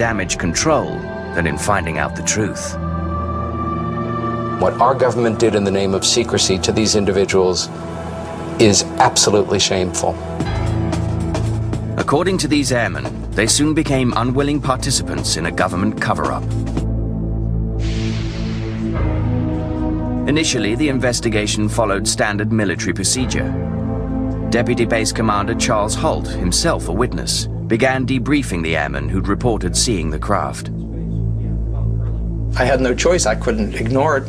damage control than in finding out the truth. What our government did in the name of secrecy to these individuals is absolutely shameful. According to these airmen, they soon became unwilling participants in a government cover-up. Initially, the investigation followed standard military procedure. Deputy Base Commander Charles Holt, himself a witness, began debriefing the airmen who'd reported seeing the craft. I had no choice. I couldn't ignore it.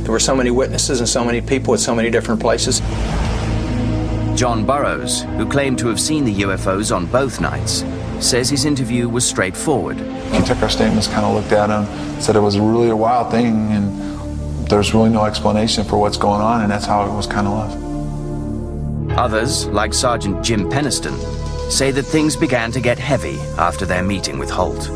There were so many witnesses and so many people at so many different places. John Burroughs, who claimed to have seen the UFOs on both nights, says his interview was straightforward. He took our statements, kind of looked at them, said it was really a wild thing, and there's really no explanation for what's going on, and that's how it was kind of left. Others, like Sergeant Jim Peniston, say that things began to get heavy after their meeting with Holt.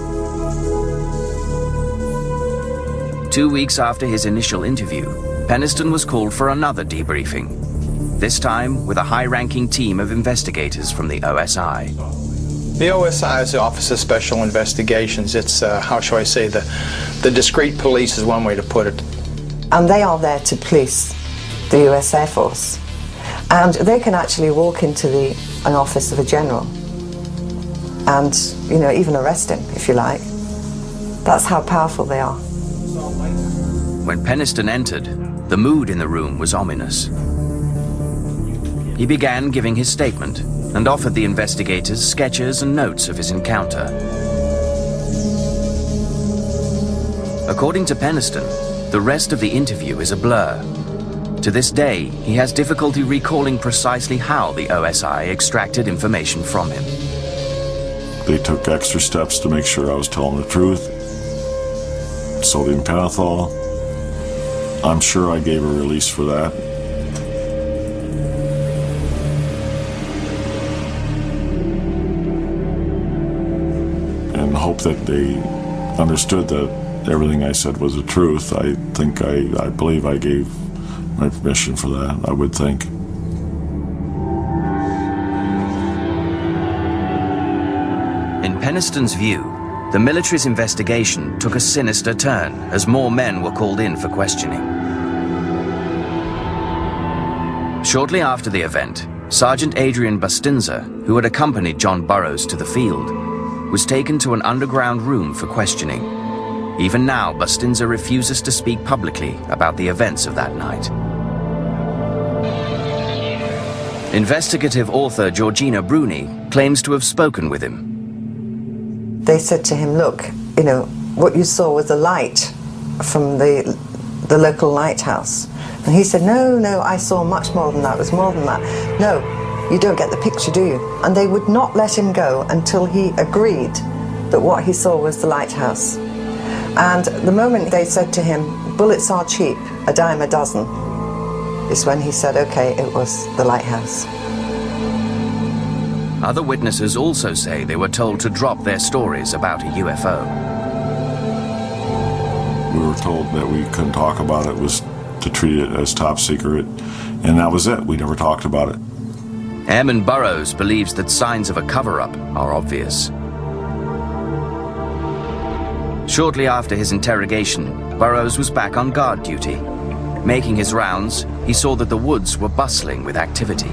2 weeks after his initial interview, Peniston was called for another debriefing, this time with a high-ranking team of investigators from the OSI. The OSI is the Office of Special Investigations. It's, how shall I say, the discreet police is one way to put it. And they are there to police the US Air Force. And they can actually walk into an office of a general and, you know, even arrest him, if you like. That's how powerful they are. When Peniston entered, the mood in the room was ominous. He began giving his statement and offered the investigators sketches and notes of his encounter. According to Peniston, the rest of the interview is a blur. To this day, he has difficulty recalling precisely how the OSI extracted information from him. They took extra steps to make sure I was telling the truth. Sodium pentothal. I'm sure I gave a release for that. And hope that they understood that everything I said was the truth. I believe I gave my permission for that, I would think. In Peniston's view, the military's investigation took a sinister turn as more men were called in for questioning. Shortly after the event, Sergeant Adrian Bustinza, who had accompanied John Burroughs to the field, was taken to an underground room for questioning. Even now, Bustinza refuses to speak publicly about the events of that night. Investigative author Georgina Bruni claims to have spoken with him. They said to him, look, you know, what you saw was a light from the local lighthouse. And he said, no, I saw much more than that, it was more than that. No, you don't get the picture, do you? And they would not let him go until he agreed that what he saw was the lighthouse. And the moment they said to him, bullets are cheap, a dime a dozen, is when he said, okay, it was the lighthouse. Other witnesses also say they were told to drop their stories about a UFO. We were told that we couldn't talk about it, was to treat it as top secret, and that was it. We never talked about it. Airman Burroughs believes that signs of a cover-up are obvious. Shortly after his interrogation, Burroughs was back on guard duty. Making his rounds, he saw that the woods were bustling with activity.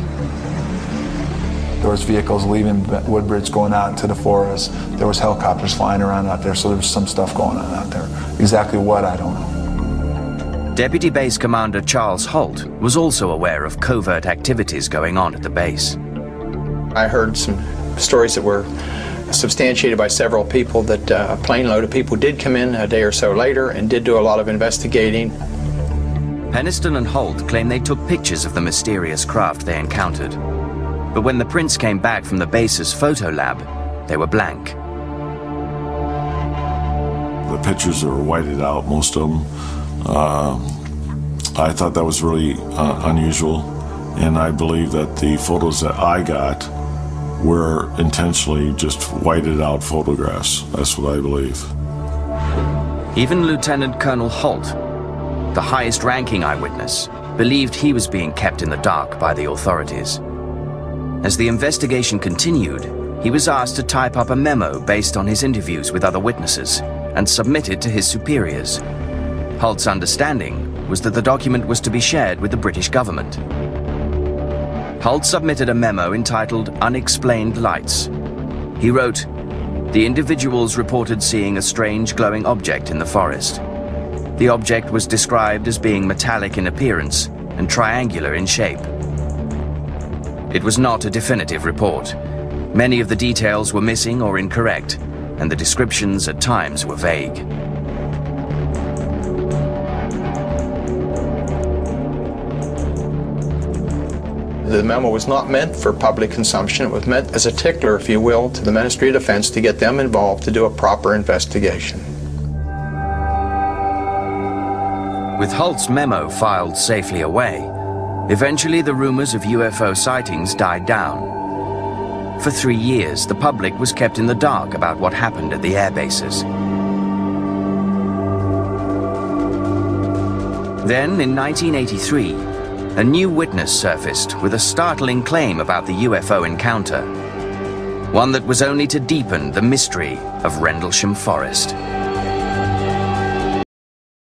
There was vehicles leaving Woodbridge going out into the forest. There was helicopters flying around out there, so there was some stuff going on out there. Exactly what, I don't know. Deputy Base Commander Charles Holt was also aware of covert activities going on at the base. I heard some stories that were substantiated by several people that a plane load of people did come in a day or so later and did do a lot of investigating. Peniston and Holt claim they took pictures of the mysterious craft they encountered. But when the prints came back from the base's photo lab, they were blank. The pictures were whited out, most of them. I thought that was really unusual, and I believe that the photos that I got were intentionally just whited out photographs. That's what I believe. Even Lieutenant Colonel Holt, the highest ranking eyewitness, believed he was being kept in the dark by the authorities. As the investigation continued, he was asked to type up a memo based on his interviews with other witnesses and submit it to his superiors. Hult's understanding was that the document was to be shared with the British government. Hult submitted a memo entitled Unexplained Lights. He wrote, "The individuals reported seeing a strange glowing object in the forest. The object was described as being metallic in appearance and triangular in shape." It was not a definitive report. Many of the details were missing or incorrect, and the descriptions at times were vague. The memo was not meant for public consumption. It was meant as a tickler, if you will, to the Ministry of Defense to get them involved to do a proper investigation. With Hult's memo filed safely away, eventually the rumors of UFO sightings died down. For 3 years, the public was kept in the dark about what happened at the air bases. Then, in 1983, a new witness surfaced with a startling claim about the UFO encounter, one that was only to deepen the mystery of Rendlesham Forest.